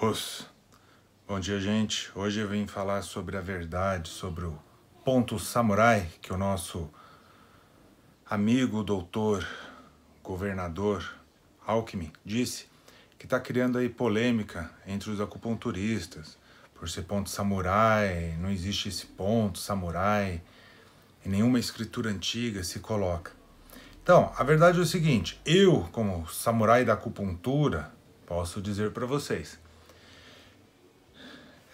Os. Bom dia, gente. Hoje eu vim falar sobre a verdade, sobre o ponto samurai que o nosso amigo, doutor, governador Alckmin disse que está criando aí polêmica entre os acupunturistas por ser ponto samurai, não existe esse ponto samurai, em nenhuma escritura antiga se coloca. Então, a verdade é o seguinte, eu, como samurai da acupuntura, posso dizer para vocês,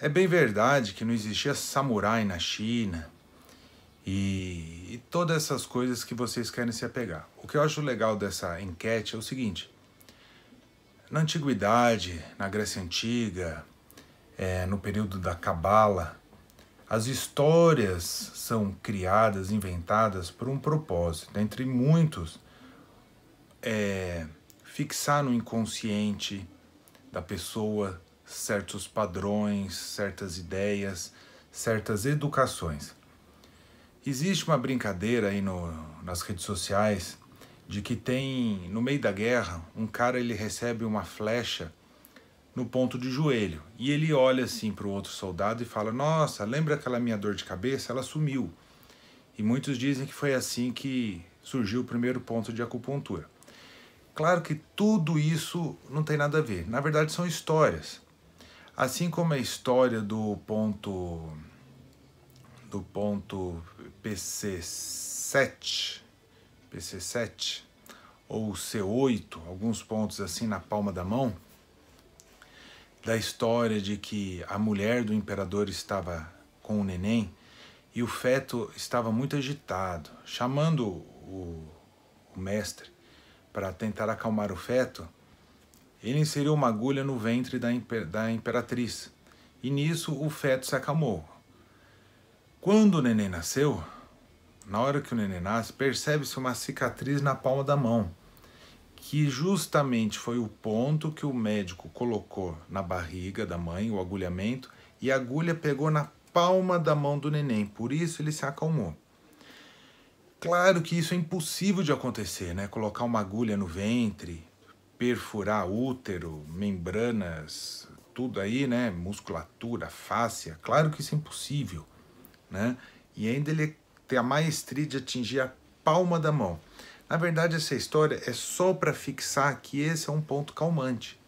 é bem verdade que não existia samurai na China e todas essas coisas que vocês querem se apegar. O que eu acho legal dessa enquete é o seguinte, na antiguidade, na Grécia Antiga, no período da Cabala, as histórias são criadas, inventadas por um propósito, entre muitos, fixar no inconsciente da pessoa certos padrões, certas ideias, certas educações. Existe uma brincadeira aí nas redes sociais de que tem, no meio da guerra, um cara ele recebe uma flecha no ponto de joelho e ele olha assim para o outro soldado e fala, nossa, lembra aquela minha dor de cabeça? Ela sumiu. E muitos dizem que foi assim que surgiu o primeiro ponto de acupuntura. Claro que tudo isso não tem nada a ver, na verdade são histórias. Assim como a história do ponto PC7 ou C8, alguns pontos assim na palma da mão, da história de que a mulher do imperador estava com o neném e o feto estava muito agitado, chamando o mestre para tentar acalmar o feto, ele inseriu uma agulha no ventre da imperatriz e nisso o feto se acalmou. Quando o neném nasceu, na hora que o neném nasce, percebe-se uma cicatriz na palma da mão, que justamente foi o ponto que o médico colocou na barriga da mãe, o agulhamento, e a agulha pegou na palma da mão do neném, por isso ele se acalmou. Claro que isso é impossível de acontecer, né? Colocar uma agulha no ventre, perfurar útero, membranas, tudo aí, né? Musculatura, fáscia, claro que isso é impossível, né? E ainda ele tem a maestria de atingir a palma da mão. Na verdade, essa história é só para fixar que esse é um ponto calmante.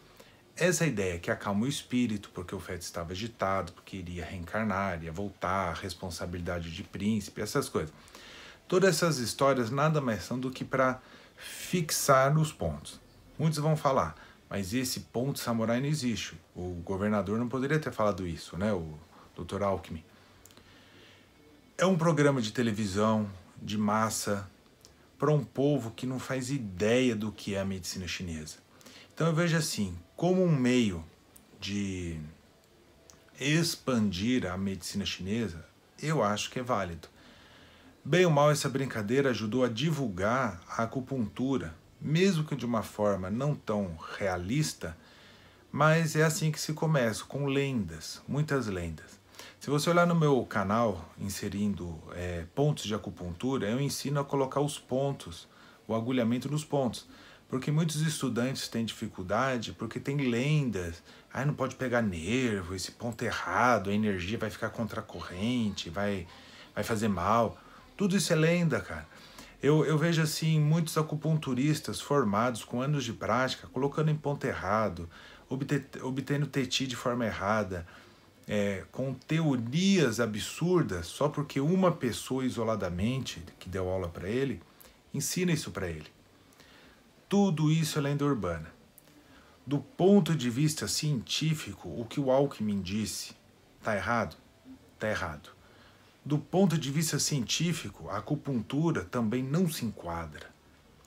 Essa ideia que acalma o espírito, porque o feto estava agitado, porque iria reencarnar, ia voltar, responsabilidade de príncipe, essas coisas. Todas essas histórias nada mais são do que para fixar os pontos. Muitos vão falar, mas esse ponto samurai não existe. O governador não poderia ter falado isso, né? O Dr. Alckmin. É um programa de televisão, de massa, para um povo que não faz ideia do que é a medicina chinesa. Então eu vejo assim, como um meio de expandir a medicina chinesa, eu acho que é válido. Bem ou mal, essa brincadeira ajudou a divulgar a acupuntura, mesmo que de uma forma não tão realista, mas é assim que se começa, com lendas, muitas lendas. Se você olhar no meu canal, inserindo pontos de acupuntura, eu ensino a colocar os pontos, o agulhamento nos pontos, porque muitos estudantes têm dificuldade, porque tem lendas, não pode pegar nervo, esse ponto errado, a energia vai ficar contra a corrente, vai fazer mal. Tudo isso é lenda, cara. Eu vejo assim muitos acupunturistas formados com anos de prática, colocando em ponto errado, obtendo TETI de forma errada, com teorias absurdas, só porque uma pessoa isoladamente, que deu aula para ele, ensina isso para ele. Tudo isso é lenda urbana. Do ponto de vista científico, o que o Alckmin disse, está errado? Está errado. Do ponto de vista científico, a acupuntura também não se enquadra.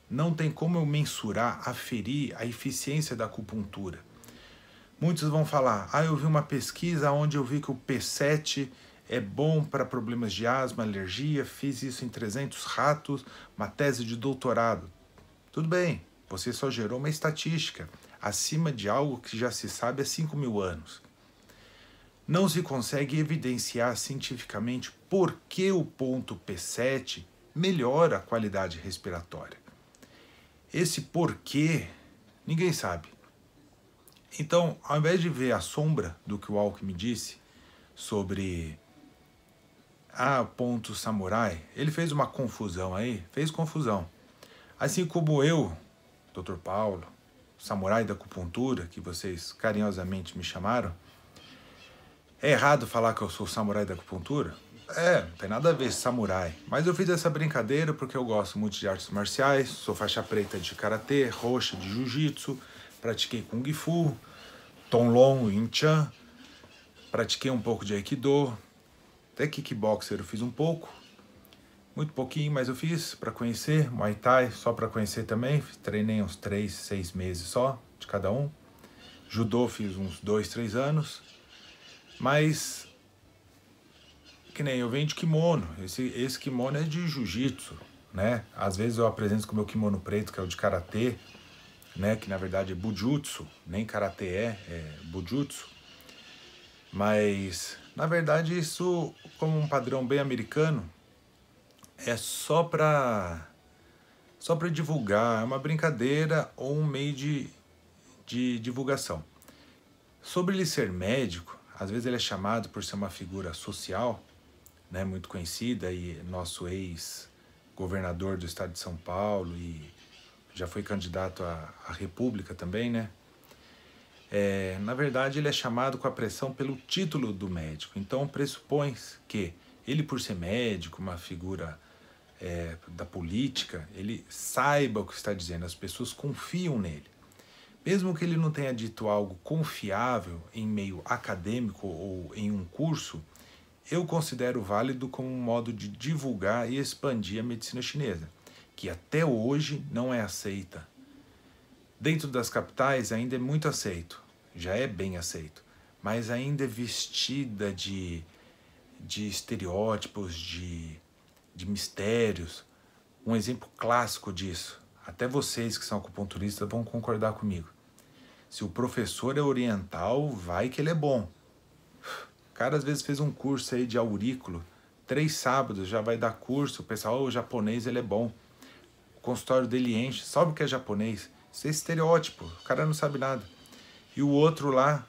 Não tem como eu mensurar, aferir a eficiência da acupuntura. Muitos vão falar, eu vi uma pesquisa onde eu vi que o P7 é bom para problemas de asma, alergia, fiz isso em 300 ratos, uma tese de doutorado. Tudo bem, você só gerou uma estatística, acima de algo que já se sabe há 5.000 anos. Não se consegue evidenciar cientificamente por que o ponto P7 melhora a qualidade respiratória. Esse porquê, ninguém sabe. Então, ao invés de ver a sombra do que o Alckmin disse sobre ponto samurai, ele fez uma confusão aí, fez confusão. Assim como eu, Dr. Paulo, samurai da acupuntura, que vocês carinhosamente me chamaram, é errado falar que eu sou samurai da acupuntura? Não tem nada a ver samurai. Mas eu fiz essa brincadeira porque eu gosto muito de artes marciais, sou faixa preta de karatê, roxa de jiu-jitsu, pratiquei kung fu, tonlong, wing chun, pratiquei um pouco de aikido, até kickboxer eu fiz um pouco, muito pouquinho, mas eu fiz para conhecer, Muay Thai só para conhecer também, treinei uns 3, 6 meses só, de cada um, judô fiz uns 2, 3 anos, mas que nem eu venho de kimono, esse kimono é de jiu-jitsu, né? Às vezes eu apresento com o meu kimono preto, que é o de karatê, né? Que na verdade é bujutsu, nem karatê é bujutsu. Mas na verdade isso, como um padrão bem americano, é só para divulgar, é uma brincadeira ou um meio de divulgação. Sobre ele ser médico, às vezes ele é chamado por ser uma figura social, né, muito conhecida, e nosso ex-governador do estado de São Paulo, e já foi candidato à República também, né? Na verdade, ele é chamado com a pressão pelo título do médico. Então, pressupõe que ele, por ser médico, uma figura da política, ele saiba o que está dizendo, as pessoas confiam nele. Mesmo que ele não tenha dito algo confiável em meio acadêmico ou em um curso, eu considero válido como um modo de divulgar e expandir a medicina chinesa, que até hoje não é aceita. Dentro das capitais ainda é muito aceito, já é bem aceito, mas ainda é vestida de estereótipos, de mistérios. Um exemplo clássico disso, até vocês que são acupunturistas vão concordar comigo. Se o professor é oriental, vai que ele é bom. O cara às vezes fez um curso aí de aurículo, 3 sábados já vai dar curso, o pessoal, o japonês ele é bom. O consultório dele enche, sabe o que é japonês? Isso é estereótipo, o cara não sabe nada. E o outro lá,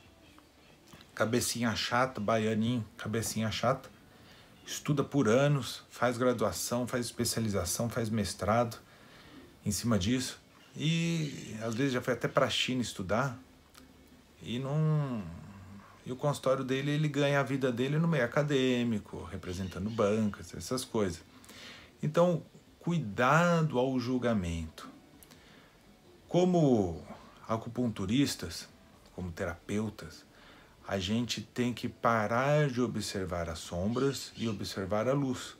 cabecinha chata, baianinho, cabecinha chata, estuda por anos, faz graduação, faz especialização, faz mestrado em cima disso. E às vezes já foi até para a China estudar e não... E o consultório dele, ele ganha a vida dele no meio acadêmico, representando bancas, essas coisas. Então, cuidado ao julgamento. Como acupunturistas, como terapeutas, a gente tem que parar de observar as sombras e observar a luz.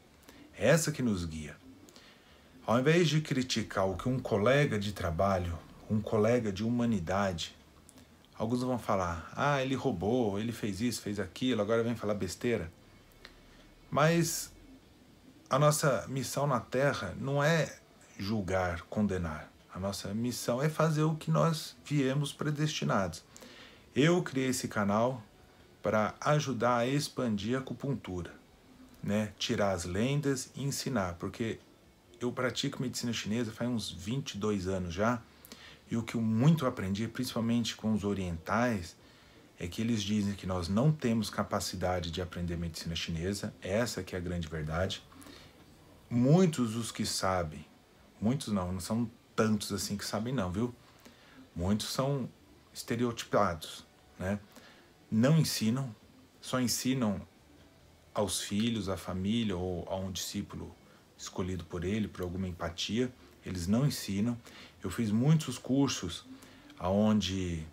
É essa que nos guia. Ao invés de criticar o que um colega de trabalho, um colega de humanidade, alguns vão falar, ele roubou, ele fez isso, fez aquilo, agora vem falar besteira. Mas a nossa missão na Terra não é julgar, condenar. A nossa missão é fazer o que nós viemos predestinados. Eu criei esse canal para ajudar a expandir a acupuntura, né? Tirar as lendas e ensinar, porque eu pratico medicina chinesa faz uns 22 anos já, e o que eu muito aprendi, principalmente com os orientais, é que eles dizem que nós não temos capacidade de aprender medicina chinesa, essa que é a grande verdade. Muitos dos que sabem, muitos não são tantos assim que sabem não, viu? Muitos são estereotipados, né? Não ensinam, só ensinam aos filhos, à família ou a um discípulo escolhido por ele, por alguma empatia. Eles não ensinam. Eu fiz muitos cursos onde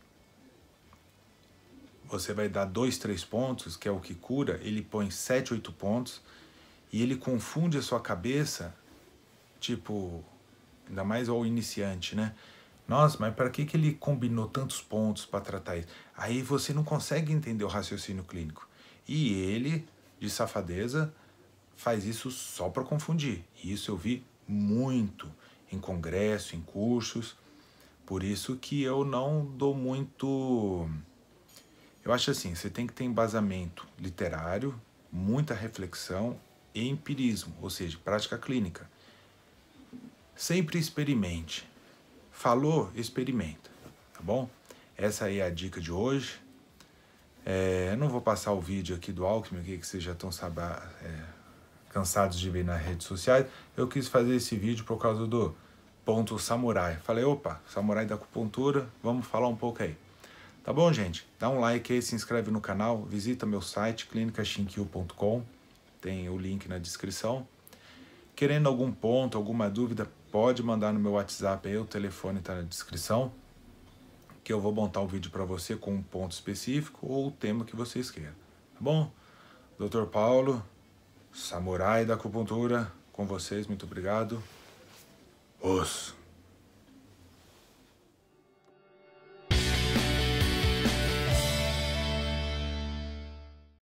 você vai dar 2, 3 pontos, que é o que cura, ele põe 7, 8 pontos, e ele confunde a sua cabeça, tipo, ainda mais ao iniciante, né? Nossa, mas para que ele combinou tantos pontos para tratar isso? Aí você não consegue entender o raciocínio clínico. E ele, de safadeza, faz isso só para confundir. E isso eu vi muito em congresso, em cursos. Por isso que eu não dou muito... Eu acho assim, você tem que ter embasamento literário, muita reflexão e empirismo, ou seja, prática clínica. Sempre experimente. Falou, experimenta, tá bom? Essa aí é a dica de hoje. Eu não vou passar o vídeo aqui do Alckmin, aqui, que vocês já estão cansados de ver nas redes sociais. Eu quis fazer esse vídeo por causa do ponto samurai. Falei, opa, samurai da acupuntura, vamos falar um pouco aí. Tá bom, gente? Dá um like aí, se inscreve no canal, visita meu site, clinicashinkyu.com, tem o link na descrição. Querendo algum ponto, alguma dúvida, pode mandar no meu WhatsApp aí, o telefone tá na descrição, que eu vou montar um vídeo para você com um ponto específico ou o tema que vocês queiram. Tá bom? Dr. Paulo, samurai da acupuntura, com vocês, muito obrigado. Os.